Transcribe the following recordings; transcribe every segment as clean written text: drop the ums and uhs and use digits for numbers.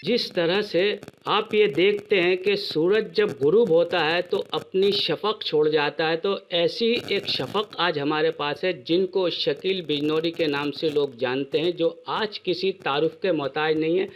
جس طرح سے آپ یہ دیکھتے ہیں کہ سورج جب غروب ہوتا ہے تو اپنی شفق چھوڑ جاتا ہے، تو ایسی ایک شفق آج ہمارے پاس ہے جن کو شکیل بجنوری کے نام سے لوگ جانتے ہیں، جو آج کسی تعارف کے محتاج نہیں ہے۔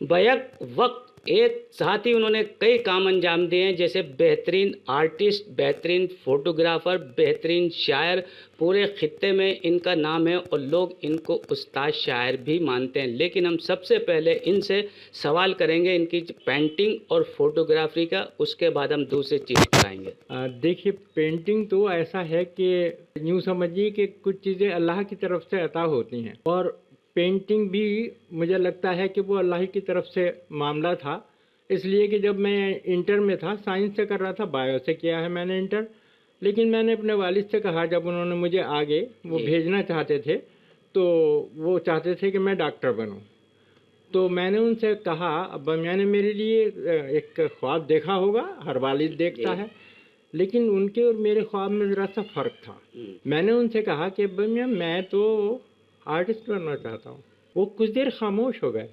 بیک وقت ایک ساتھ ہی انہوں نے کئی کام انجام دیے ہیں، جیسے بہترین آرٹسٹ، بہترین فوٹوگرافر، بہترین شاعر، پورے خطے میں ان کا نام ہے اور لوگ ان کو استاد شاعر بھی مانتے ہیں۔ لیکن ہم سب سے پہلے ان سے سوال کریں گے ان کی پینٹنگ اور فوٹوگرافی کا، اس کے بعد ہم دوسری چیز پر آئیں گے۔ دیکھیے، پینٹنگ تو ایسا ہے کہ یوں سمجھیے کہ کچھ چیزیں اللہ کی طرف سے عطا ہوتی ہیں، اور پینٹنگ بھی مجھے لگتا ہے کہ وہ اللہ کی طرف سے معاملہ تھا، اس لیے کہ جب میں انٹر میں تھا، سائنس سے کر رہا تھا، بایو سے کیا ہے میں نے انٹر، لیکن میں نے اپنے والد سے کہا، جب انہوں نے مجھے آگے وہ بھیجنا چاہتے تھے تو وہ چاہتے تھے کہ میں ڈاکٹر بنوں، تو میں نے ان سے کہا، اب میں نے میرے لیے ایک خواب دیکھا ہوگا، ہر والد دیکھتا ہے، لیکن ان کے اور میرے خواب میں ذرا سا فرق تھا۔ میں نے ان سے کہا کہ میں تو آرٹسٹ بننا چاہتا ہوں۔ وہ کچھ دیر خاموش ہو گئے،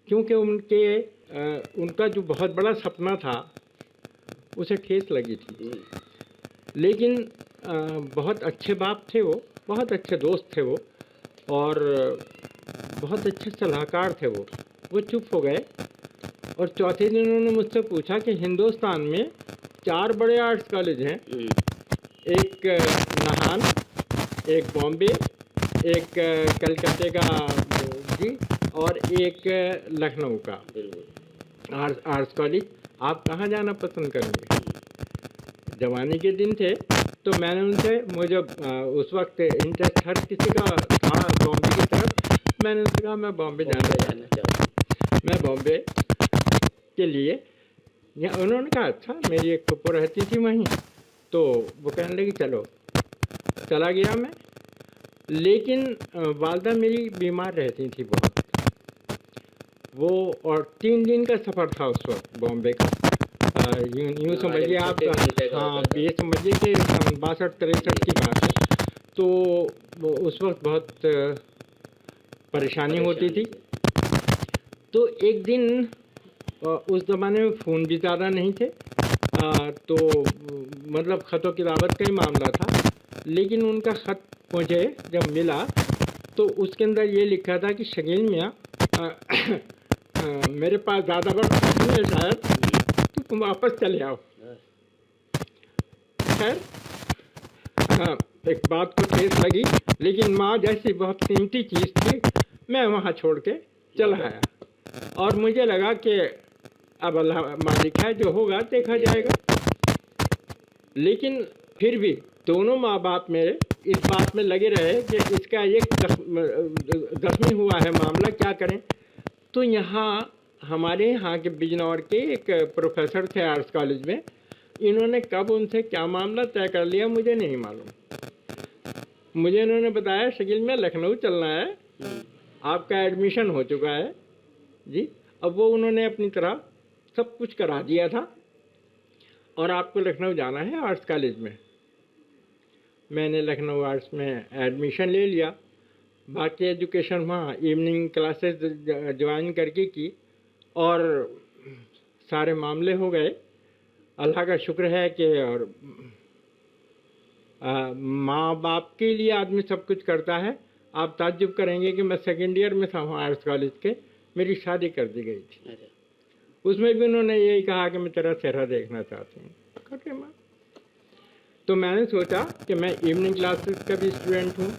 کیونکہ ان کا جو بہت بڑا سپنا تھا اسے ٹھیس لگی تھی، لیکن بہت اچھے باپ تھے، وہ بہت اچھے دوست تھے، وہ اور بہت اچھے صلاح کار تھے۔ وہ چپ ہو گئے، اور چوتھے دن انہوں نے مجھ سے پوچھا کہ ہندوستان میں 4 بڑے آرٹس کالج ہیں، ایک نہان، ایک بامبے، ایک کلکتے کا اور ایک لکھنؤ کا آرٹس کالج، آپ کہاں جانا پسند کریں گے؟ جوانی کے دن تھے، تو میں نے ان سے، مجھے اس وقت انٹرسٹ ہر کسی کا تھا بامبے کی طرف، میں نے ان سے کہا میں بامبے جانا چاہتا ہوں، میں بامبے کے لیے۔ انہوں نے کہا اچھا، میری ایک پھپھو رہتی تھی وہیں، تو وہ کہنے لگی چلو، چلا گیا میں، لیکن والدہ میری بیمار رہتی تھی بہت، وہ اور 3 دن کا سفر تھا اس وقت بامبے کا، یوں سمجھیے آپ، ہاں یہ سمجھیے کہ 62-63 کی بات ہے، تو اس وقت بہت پریشانی ہوتی تھی۔ تو ایک دن، اس زمانے میں فون بھی زیادہ نہیں تھے، تو مطلب خط و کتابت کا ہی معاملہ تھا، لیکن ان کا خط مجھے جب ملا تو اس کے اندر یہ لکھا تھا کہ شکیل میاں، میرے پاس زیادہ وقت نہیں ہے شاید، تو تم واپس چلے آؤ۔ خیر، ایک بات کو ٹھیس لگی، لیکن ماں جیسی بہت قیمتی چیز تھی، میں وہاں چھوڑ کے چلا آیا، اور مجھے لگا کہ اب اللہ مالک ہے، جو ہوگا دیکھا جائے گا۔ لیکن پھر بھی دونوں ماں باپ میرے اس بات میں لگے رہے کہ اس کا ایک زخمی ہوا ہے معاملہ، کیا کریں۔ تو یہاں ہمارے یہاں کے بجنور کے ایک پروفیسر تھے آرٹس کالج میں، انہوں نے کب ان سے کیا معاملہ طے کر لیا مجھے نہیں معلوم، مجھے انہوں نے بتایا شکیل میں لکھنؤ چلنا ہے، آپ کا ایڈمیشن ہو چکا ہے جی، اب وہ انہوں نے اپنی طرح سب کچھ کرا دیا تھا، اور آپ کو لکھنؤ جانا ہے آرٹس کالج میں۔ میں نے لکھنؤ آرٹس میں ایڈمیشن لے لیا، باقی ایجوکیشن وہاں ایوننگ کلاسز جوائن کر کے کی، اور سارے معاملے ہو گئے۔ اللہ کا شکر ہے کہ اور ماں باپ کے لیے آدمی سب کچھ کرتا ہے۔ آپ تعجب کریں گے کہ میں 2nd ایئر میں تھا وہاں آرٹس کالج کے، میری شادی کر دی گئی تھی، اس میں بھی انہوں نے یہی کہا کہ میں تیرا چہرہ دیکھنا چاہتی ہوں۔ تو میں نے سوچا کہ میں ایوننگ کلاسز کا بھی اسٹوڈنٹ ہوں،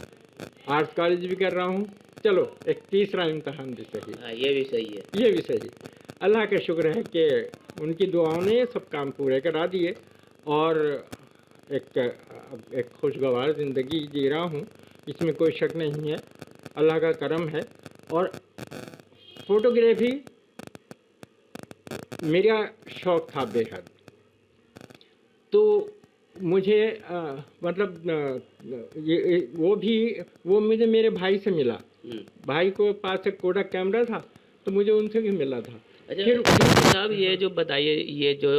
آرٹس کالج بھی کر رہا ہوں، چلو ایک تیسرا امتحان بھی صحیح، یہ بھی صحیح ہے، یہ بھی صحیح۔ اللہ کا شکر ہے کہ ان کی دعاؤں نے یہ سب کام پورے کرا دیے، اور ایک خوشگوار زندگی جی رہا ہوں، اس میں کوئی شک نہیں ہے، اللہ کا کرم ہے۔ اور فوٹوگرافی میرا شوق تھا بے حد، تو مجھے مطلب وہ مجھے میرے بھائی سے ملا، بھائی کو پاس ایک کوڈک کیمرہ تھا، تو مجھے ان سے بھی ملا تھا۔ پھر صاحب یہ جو بتائیے، یہ جو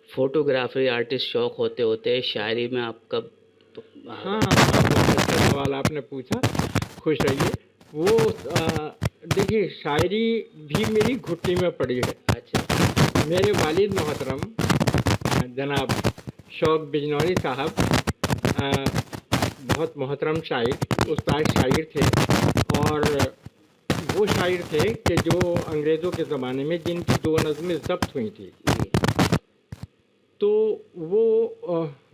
فوٹوگرافی آرٹسٹ شوق ہوتے شاعری میں آپ کا؟ ہاں، بہت اچھا سوال آپ نے پوچھا، خوش رہیے۔ وہ देखिए शायरी भी मेरी घुटनी में पड़ी है। अच्छा। मेरे वालिद मोहतरम जनाब शौक बिजनौरी साहब बहुत मोहतरम शायर, उस्ताद शायर थे, और वो शायर थे कि जो अंग्रेज़ों के ज़माने में जिनकी 2 नज़में ज़ब्त हुई थी, जी। तो वो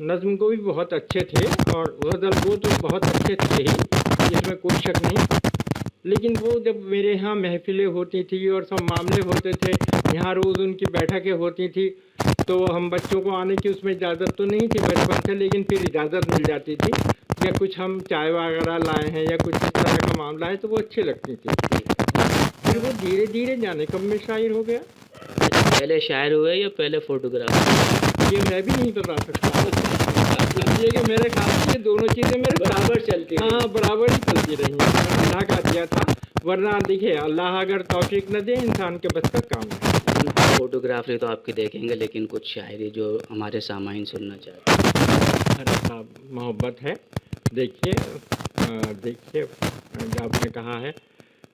नज़्म को भी बहुत अच्छे थे और गज़ल वो तो बहुत अच्छे थे ही, इसमें कोई शक नहीं। लेकिन वो जब मेरे यहाँ महफ़िलें होती थी और सब मामले होते थे, यहाँ रोज़ उनकी बैठकें होती थी, तो हम बच्चों को आने की उसमें इजाज़त तो नहीं थी बचपन से, लेकिन फिर इजाज़त मिल जाती थी या कुछ हम चाय वगैरह लाए हैं या कुछ इस तरह का मामला है तो वो अच्छी लगती थी। फिर वो धीरे धीरे जाने कब में शायर हो गया, पहले शायर हुए या पहले फोटोग्राफर? ये मैं भी नहीं बता सकता, इसलिए कि मेरे ख्याल से ये दोनों चीज़ें मेरे बराबर चलती है। हाँ बराबर ही चलती रही हैं, अल्लाह का दिया था, वरना देखिए अल्लाह अगर तौफीक न दे इंसान के बस का काम है। फोटोग्राफी तो आपकी देखेंगे, लेकिन कुछ शायरी जो हमारे सामाइन सुनना चाहते हैं। अरे साहब मोहब्बत है, देखिए देखिए जो आपने कहा है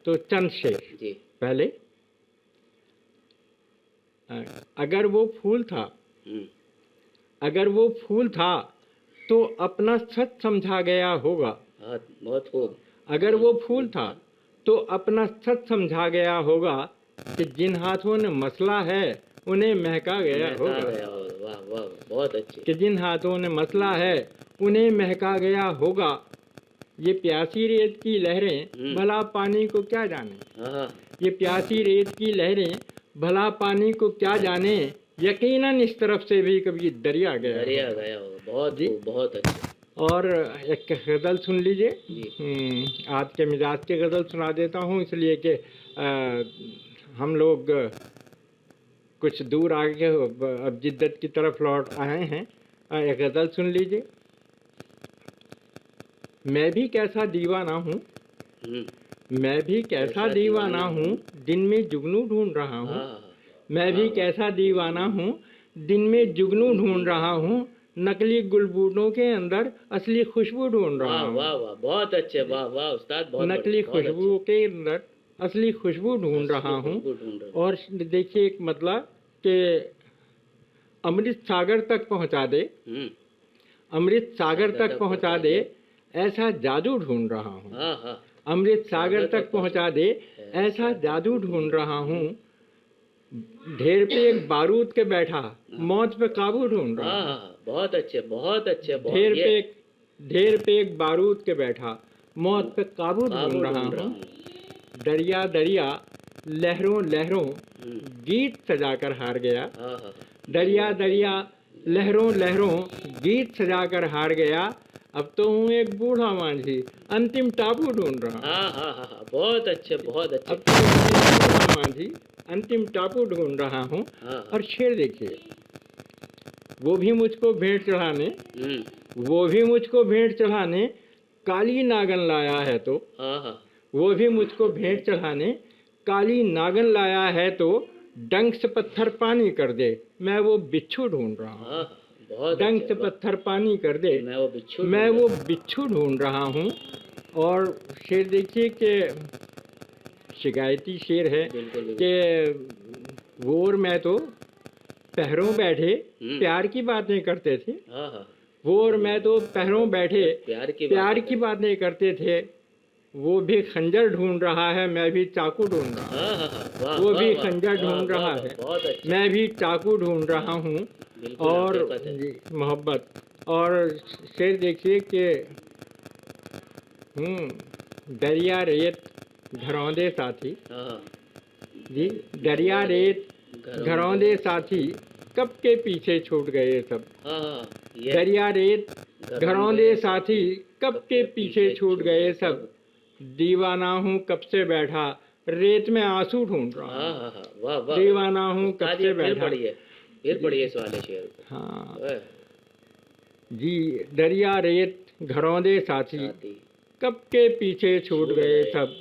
तो चंद शेर जी। पहले। अगर वो फूल था, हम्म। अगर वो फूल था तो अपना सच समझा गया होगा, बहुत खूब। अगर वो फूल था तो अपना सच समझा गया होगा, कि जिन हाथों ने मसला है उन्हें महका गया होगा, वाह वाह, बहुत अच्छे। कि जिन हाथों ने मसला है उन्हें महका गया होगा, ये प्यासी रेत की लहरें भला पानी को क्या जाने, हाँ। ये प्यासी रेत की लहरें भला पानी को क्या जाने, यकीनन इस तरफ से भी कभी दरिया गया दरिया होगा। गया होगा, बहुत जी। खूब, बहुत अच्छे। और एक गज़ल सुन लीजिए, जी। आज के मिजाज की गज़ल सुना देता हूँ, इसलिए कि हम लोग कुछ दूर आगे अब जिद्दत की तरफ लौट आए हैं। एक गज़ल सुन लीजिए। मैं भी कैसा दीवाना हूँ, मैं भी कैसा दीवाना हूँ, दिन में जुगनू ढूंढ रहा हूँ, मैं भी कैसा दीवाना हूँ, दिन में जुगनू ढूंढ रहा हूँ, नकली गुलबूटों के अंदर असली खुशबू ढूंढ रहा हूँ। वाह वाह, बहुत अच्छे, वाह वाह उस्ताद, बहुत नकली खुशबू के अंदर असली खुशबू ढूंढ रहा हूँ। और देखिए एक मतलब कि अमृत सागर तक पहुँचा दे, अमृत सागर तक पहुँचा दे, ऐसा जादू ढूंढ रहा हूँ, अमृत सागर तक पहुँचा दे, ऐसा जादू ढूंढ रहा हूँ, ढेर पे एक बारूद के बैठा, मौत पे काबू ढूंढ रहा हूँ। बहुत अच्छे, बहुत अच्छे। ढेर पे एक बारूद के बैठा, मौत पे काबू ढूंढ रहा हूँ, दरिया दरिया लहरों लहरों गीत सजाकर हार गया, दरिया दरिया लहरों लहरों गीत सजाकर हार गया, अब तो हूँ एक बूढ़ा मांझी, अंतिम टापू ढूंढ रहा हूँ। बहुत अच्छे, बहुत अच्छे। अब तो हूँ एक बूढ़ा मांझी, अंतिम टापू ढूंढ रहा हूँ। और शेर देखिए, वो भी मुझको भेंट चढ़ाने, वो भी मुझको भेंट चढ़ाने, काली नागन लाया है तो, वो भी मुझको भेंट चढ़ाने, काली नागन लाया है तो, डंक से पत्थर पानी कर दे, मैं वो बिच्छू ढूंढ रहा हूँ। डंक से पत्थर पानी कर दे, मैं वो बिच्छू ढूंढ रहा हूँ। और शेर देखिए कि शिकायती शेर है कि वो और मैं तो पहरों बैठे प्यार की बातें करते थे, वो और मैं तो पहरों बैठे प्यार की बातें करते थे, वो भी खंजर ढूंढ रहा है, मैं भी चाकू ढूंढ रहा हूँ, वो भी खंजर ढूंढ रहा है, मैं भी चाकू ढूंढ रहा हूँ। और मोहब्बत। और शेर देखिए कि दरिया रेत घरौंदे साथी, जी दरिया रेत घरौंदे साथी, कब के पीछे छूट गए सब, दरिया रेत घरौंदे साथी, कब के पीछे छूट गए सब, दीवाना हूँ कब से बैठा, रेत में आंसू ढूंढ रहा हूँ, दीवाना हूँ कब से बैठा। फिर पढ़िए इस वाले शेर को। हाँ जी, दरिया रेत घरौंदे साथी, कब के पीछे छूट गए सब,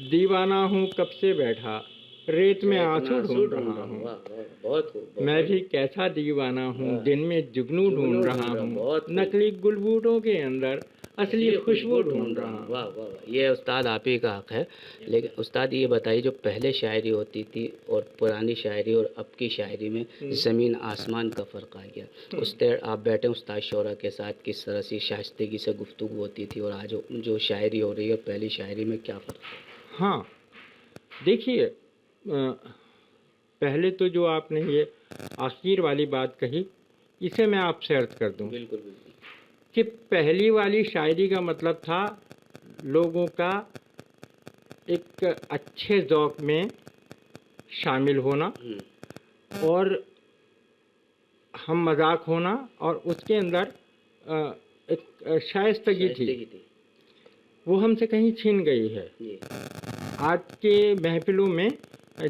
दीवाना हूँ कब से बैठा, रेत में आंसू ढूंढ रहा हूँ, मैं भी कैसा दीवाना हूँ, दिन में जुगनू ढूंढ रहा हूँ, नकली गुलबूटों के अंदर असली खुशबू ढूंढ रहा हूँ. वाह वाह वाह, ये उस्ताद आप ही का हक है. लेकिन उस्ताद ये बताइए, जो पहले शायरी होती थी और पुरानी शायरी और अब की शायरी में ज़मीन आसमान का फ़र्क आ गया. उस तरह आप बैठे उस्ताद शोरा के साथ, किस तरह से शाइस्तगी से गुफ्तगू होती थी, और आज जो शायरी हो रही है और पहली शायरी में क्या फ़र्क है? हाँ, देखिए, पहले तो जो आपने ये आखिर वाली बात कही, इसे मैं आपसे अर्ज कर दूं बिल्कुल बिल्कुल. कि पहली वाली शायरी का मतलब था लोगों का एक अच्छे ज़ौक़ में शामिल होना और हम मजाक होना, और उसके अंदर एक शाइस्तगी थी, वो हमसे कहीं छीन गई है. जी. आज के महफिलों में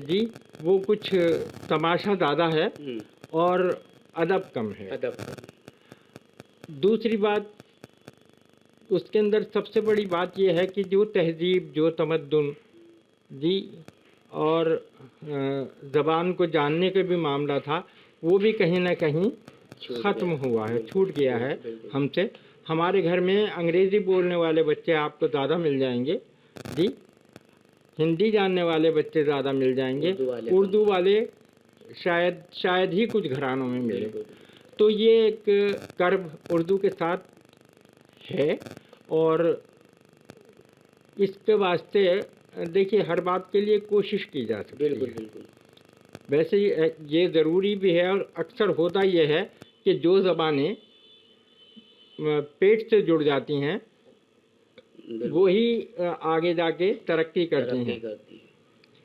जी वो कुछ तमाशा ज़्यादा है और अदब कम है. अदब. दूसरी बात, उसके अंदर सबसे बड़ी बात यह है कि जो तहज़ीब, जो तमद्दुन जी और ज़बान को जानने का भी मामला था, वो भी कहीं ना कहीं ख़त्म हुआ है, छूट गया है हमसे. हमारे घर में अंग्रेज़ी बोलने वाले बच्चे आपको ज़्यादा मिल जाएंगे जी, हिंदी जानने वाले बच्चे ज़्यादा मिल जाएंगे, उर्दू वाले शायद ही कुछ घरानों में मिले. तो ये एक कर्ब उर्दू के साथ है, और इसके वास्ते देखिए हर बात के लिए कोशिश की जा सकती है. बिल्कुल. वैसे ये ज़रूरी भी है, और अक्सर होता यह है कि जो ज़बानें पेट से जुड़ जाती हैं वो ही आगे जाके तरक्की करती हैं.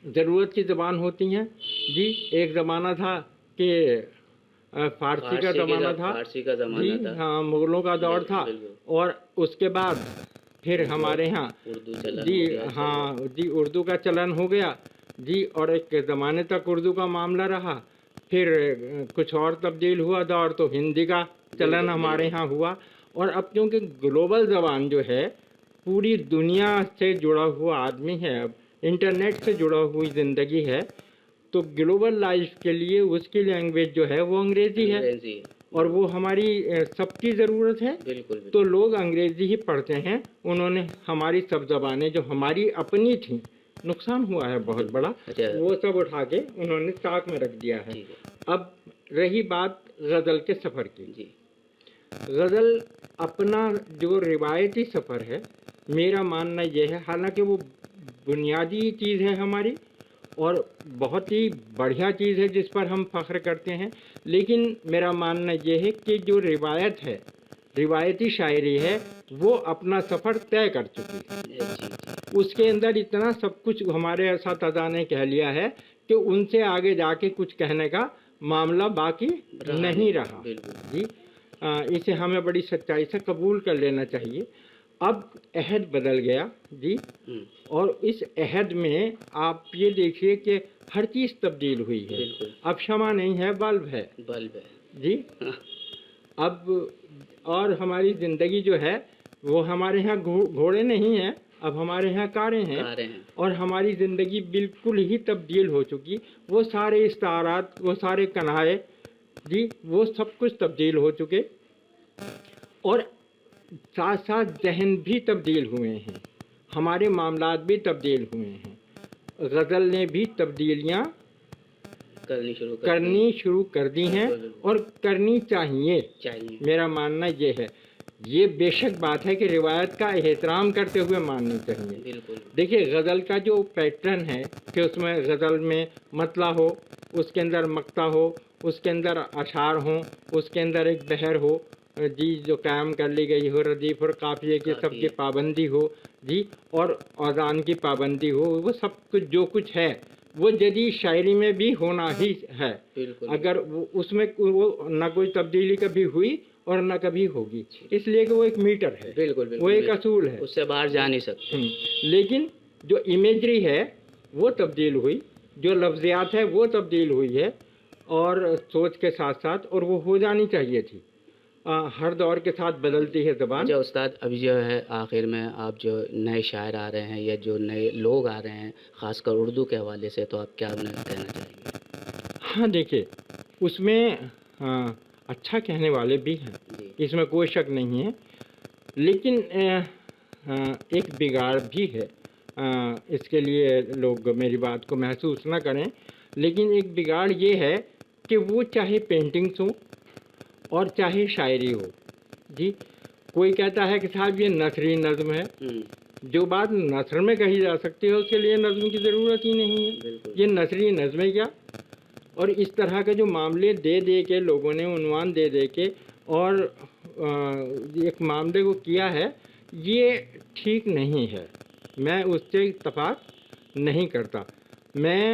ज़रूरत की ज़बान होती हैं जी. एक ज़माना था कि फ़ारसी का ज़माना था जी, हाँ, मुग़लों का दौर था, और उसके बाद फिर हमारे यहाँ जी, हाँ जी, उर्दू का चलन हो गया जी, और एक ज़माने तक उर्दू का मामला रहा. फिर कुछ और तब्दील हुआ दौर, तो हिंदी का चलन हमारे यहाँ हुआ. और अब क्योंकि ग्लोबल ज़बान जो है पूरी दुनिया से जुड़ा हुआ आदमी है, अब इंटरनेट से जुड़ा हुई ज़िंदगी है, तो ग्लोबल लाइफ के लिए उसकी लैंग्वेज जो है वो अंग्रेज़ी है, और वो हमारी सबकी ज़रूरत है. बिल्कुल. तो लोग अंग्रेज़ी ही पढ़ते हैं. उन्होंने हमारी सब ज़बानें जो हमारी अपनी थीं, नुकसान हुआ है बहुत बड़ा, वो सब उठा के उन्होंने ताक में रख दिया है. अब रही बात गज़ल के सफ़र की. गज़ल अपना जो रिवायती सफ़र है, मेरा मानना यह है, हालांकि वो बुनियादी चीज़ है हमारी और बहुत ही बढ़िया चीज़ है जिस पर हम फ़ख्र करते हैं, लेकिन मेरा मानना यह है कि जो रिवायत है, रिवायती शायरी है, वो अपना सफ़र तय कर चुकी है. उसके अंदर इतना सब कुछ हमारे असातिज़ा ने कह लिया है कि उनसे आगे जाके कुछ कहने का मामला बाकी नहीं रहा जी. इसे हमें बड़ी सच्चाई से कबूल कर लेना चाहिए. अब अहद बदल गया जी, और इस अहद में आप ये देखिए कि हर चीज़ तब्दील हुई है. अब शमा नहीं है, बल्ब है जी. अब और हमारी ज़िंदगी जो है वो हमारे यहाँ घोड़े नहीं हैं, अब हमारे यहाँ कारें हैं, और हमारी ज़िंदगी बिल्कुल ही तब्दील हो चुकी. वो सारे इस्तारात, वो सारे कन्हाए जी, वो सब कुछ तब्दील हो चुके, और साथ साथ जहन भी तब्दील हुए हैं, हमारे मामलात भी तब्दील हुए हैं. गज़ल ने भी तब्दीलियाँ करनी शुरू कर दी हैं, और करनी चाहिए. मेरा मानना ये है. ये बेशक बात है कि रिवायत का एहतराम करते हुए माननी चाहिए. देखिए, गज़ल का जो पैटर्न है कि उसमें गज़ल में मतला हो, उसके अंदर मक्ता हो, उसके अंदर अशार हों, उसके अंदर एक बहर हो जी जो कायम कर ली गई हो, रदीफ़ और काफ़िए की सबकी पाबंदी हो जी, और अज़ान की पाबंदी हो, वो सब कुछ जो कुछ है वो जदीद शायरी में भी होना ही है. अगर वो उसमें वो ना कोई तब्दीली कभी हुई और न कभी होगी, इसलिए कि वो एक मीटर है. वो एक असूल है, उससे बाहर जा नहीं सकते. लेकिन जो इमेजरी है वो तब्दील हुई, जो लफ्ज़ियात है वो तब्दील हुई है, और सोच के साथ साथ, और वो हो जानी चाहिए थी. हर दौर के साथ बदलती है ज़बान. अच्छा उस्ताद, अभी जो है आखिर में आप जो नए शायर आ रहे हैं या जो नए लोग आ रहे हैं, ख़ासकर उर्दू के हवाले से, तो आप क्या उन्हें कहना चाहेंगे? हाँ, देखिए, उसमें अच्छा कहने वाले भी हैं, इसमें कोई शक नहीं है, لیکن ایک بگاڑ بھی ہے، اس کے لیے لوگ میری بات کو محسوس نہ کریں، لیکن ایک بگاڑ یہ ہے کہ وہ چاہے پینٹنگس ہوں اور چاہے شاعری ہو، جی کوئی کہتا ہے کہ صاحب یہ نثری نظم ہے، جو بات نثر میں کہی جا سکتی ہے اس کے لیے نظم کی ضرورت ہی نہیں ہے، یہ نثری نظم ہے کیا؟ اور اس طرح کے جو معاملے دے دے کے لوگوں نے عنوان دے دے کے اور ایک معاملے کو کیا ہے، یہ ٹھیک نہیں ہے، میں اس سے اتفاق نہیں کرتا۔ میں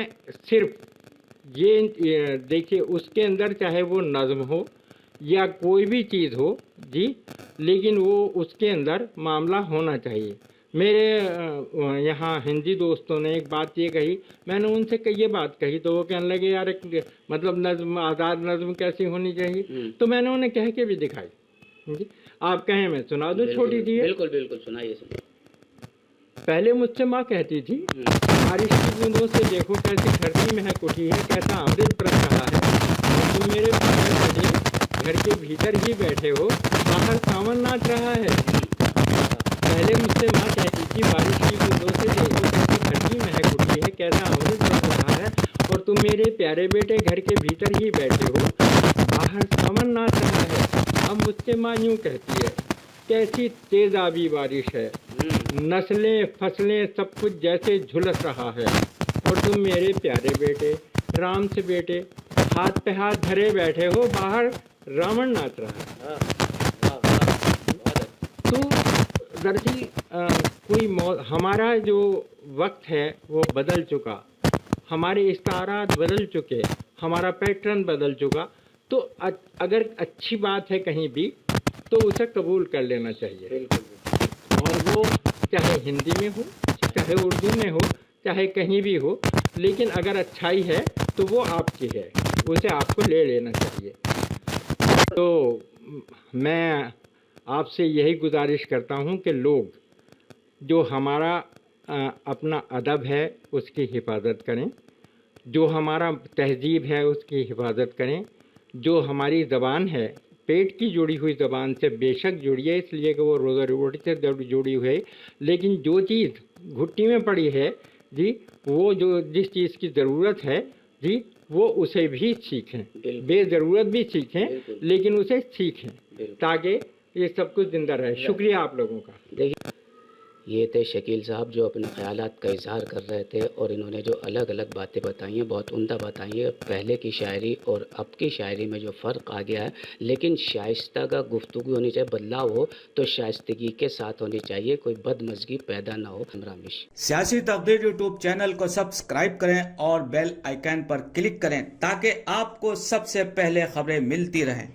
صرف یہ دیکھیے اس کے اندر چاہے وہ نظم ہو یا کوئی بھی چیز ہو، جی لیکن وہ اس کے اندر معاملہ ہونا چاہیے۔ میرے یہاں ہندی دوستوں نے ایک بات یہ کہی، میں نے ان سے یہ بات کہی تو وہ کہنے لگے یار ایک مطلب نظم، آزاد نظم کیسی ہونی چاہیے؟ تو میں نے انہیں کہہ کے بھی دکھائی، جی آپ کہیں میں سنا دوں چھوٹی سی؟ بالکل بالکل سنائیے۔ پہلے مجھ سے ماں کہتی تھی، بارش کی بوندوں سے دیکھو کیسی دھرتی مہک اٹھی ہے، کیسا امرت برس رہا ہے، اور تم میرے پیارے بیٹے گھر کے بھیتر ہی بیٹھے ہو، باہر ساون ناچ رہا ہے۔ پہلے مجھ سے ماں کہتی تھی، بارش کی بوندوں سے دیکھو کیسی دھرتی مہک اٹھی ہے، کیسا امرت برس رہا ہے، اور تم میرے پیارے بیٹے گھر کے بھیتر ہی بیٹھے ہو، باہر ساون ناچ رہا ہے۔ اب مجھ سے ماں یوں کہتی ہے، کیسی تیزابی بارش ہے، نسلیں فصلیں سب کچھ جیسے جھلس رہا ہے، اور تم میرے پیارے بیٹے رام سے بیٹے ہاتھ پہ ہاتھ دھرے بیٹھے ہو، باہر راون ناچ رہا ہے۔ تو دراصل ہمارا جو وقت ہے وہ بدل چکا، ہمارے استعارات بدل چکے، ہمارا پیٹرن بدل چکا، تو اگر اچھی بات ہے کہیں بھی تو اسے قبول کر لینا چاہیے، اور وہ چاہے ہندی میں ہو، چاہے اردو میں ہو، چاہے کہیں بھی ہو، لیکن اگر اچھائی ہے تو وہ آپ کی ہے، اسے آپ کو لے لینا چاہیے۔ تو میں آپ سے یہی گزارش کرتا ہوں کہ لوگ جو ہمارا اپنا ادب ہے اس کی حفاظت کریں، جو ہمارا تہذیب ہے اس کی حفاظت کریں، جو ہماری زبان ہے پیٹ کی جڑی ہوئی زبان سے بے شک جڑی ہے، اس لیے کہ وہ روزہ روٹی سے جڑی ہوئی ہے، لیکن جو چیز گھٹی میں پڑی ہے، جی وہ جو جس چیز کی ضرورت ہے، جی وہ اسے بھی سیکھیں، بے ضرورت بھی سیکھیں، لیکن اسے سیکھیں تاکہ یہ سب کچھ زندہ رہے۔ شکریہ آپ لوگوں کا۔ دیکھیے یہ تھے شکیل صاحب جو اپنے خیالات کا اظہار کر رہے تھے، اور انہوں نے جو الگ الگ باتیں بتائی ہیں بہت عمدہ بتائی ہیں، پہلے کی شاعری اور اب کی شاعری میں جو فرق آ گیا ہے، لیکن شائستہ کا گفتگو ہونی چاہیے، بدلاؤ ہو تو شائستگی کے ساتھ ہونی چاہیے، کوئی بدمزگی پیدا نہ ہو۔ رمیش سیاسی تقدیر یوٹیوب چینل کو سبسکرائب کریں اور بیل آئیکن پر کلک کریں تاکہ آپ کو سب سے پہلے خبریں ملتی رہیں۔